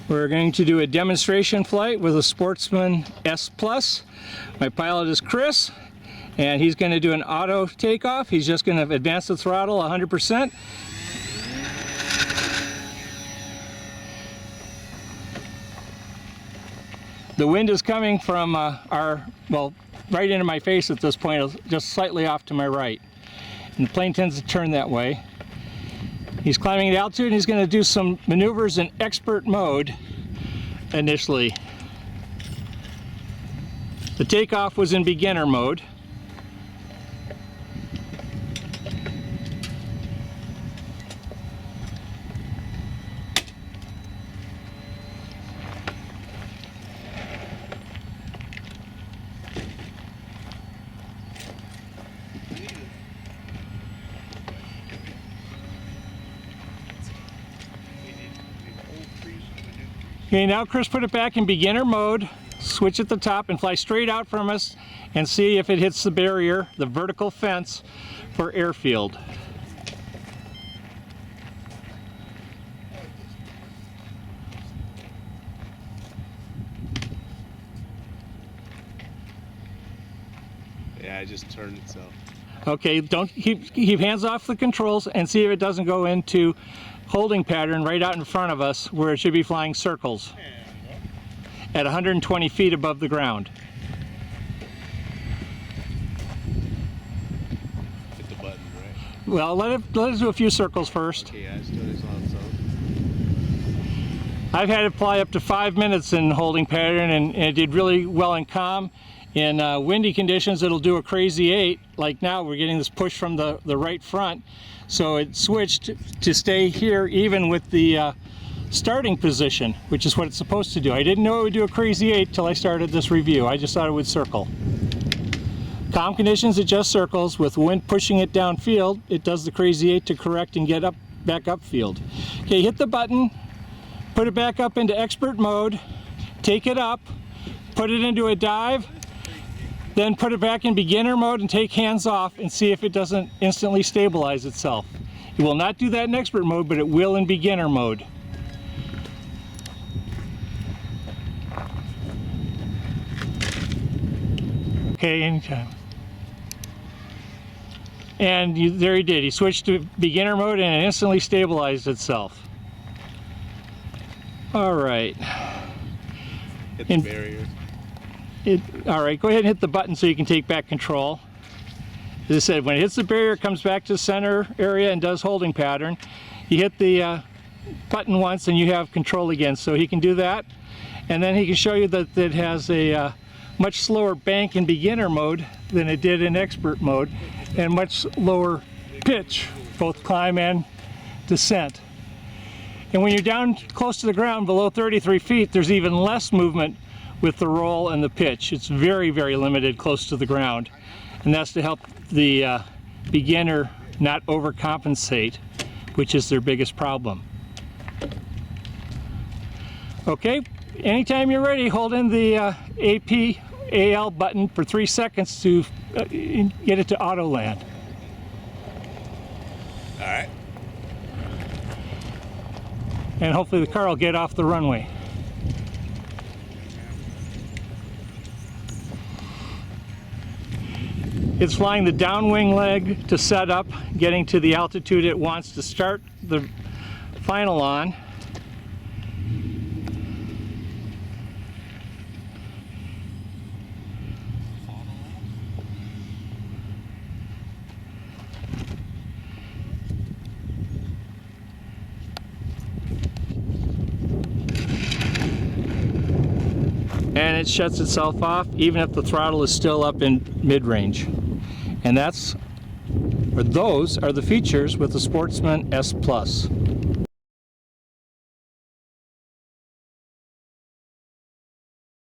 We're going to do a demonstration flight with a Sportsman S Plus. My pilot is Chris, and he's going to do an auto takeoff. He's just going to advance the throttle 100%. The wind is coming from right into my face at this point, just slightly off to my right. And the plane tends to turn that way. He's climbing at altitude, and he's going to do some maneuvers in expert mode initially. The takeoff was in beginner mode. Okay, now Chris, put it back in beginner mode, switch at the top and fly straight out from us and see if it hits the barrier, the vertical fence for airfield. Yeah, it just turned itself. Okay, don't keep hands off the controls and see if it doesn't go into holding pattern right out in front of us where it should be flying circles at 120 feet above the ground. Hit the button, right? Well, let it do a few circles first. Okay, yeah, it's doing its own zone. I've had it fly up to 5 minutes in holding pattern, and it did really well in calm. In windy conditions, it'll do a crazy 8. Like now, we're getting this push from the right front. So it switched to stay here even with the starting position, which is what it's supposed to do. I didn't know it would do a crazy 8 till I started this review. I just thought it would circle. Calm conditions, it just circles. With wind pushing it downfield, it does the crazy 8 to correct and get back upfield. Okay, hit the button, put it back up into expert mode, take it up, put it into a dive, then put it back in beginner mode and take hands off and see if it doesn't instantly stabilize itself. It will not do that in expert mode, but it will in beginner mode. Okay, anytime. And there he did. He switched to beginner mode and it instantly stabilized itself. All right. Hit the barrier. All right, go ahead and hit the button so you can take back control. As I said, when it hits the barrier, it comes back to the center area and does holding pattern. You hit the button once and you have control again, so he can do that. And then he can show you that it has a much slower bank in beginner mode than it did in expert mode, and much lower pitch, both climb and descent. And when you're down close to the ground, below 33 feet, there's even less movement with the roll and the pitch. It's very, very limited close to the ground. And that's to help the beginner not overcompensate, which is their biggest problem. Okay, anytime you're ready, hold in the AL button for 3 seconds to get it to Autoland. All right. And hopefully the car will get off the runway. It's flying the downwing leg to set up, getting to the altitude it wants to start the final on. And it shuts itself off even if the throttle is still up in mid-range. And those are the features with the Sportsman S Plus.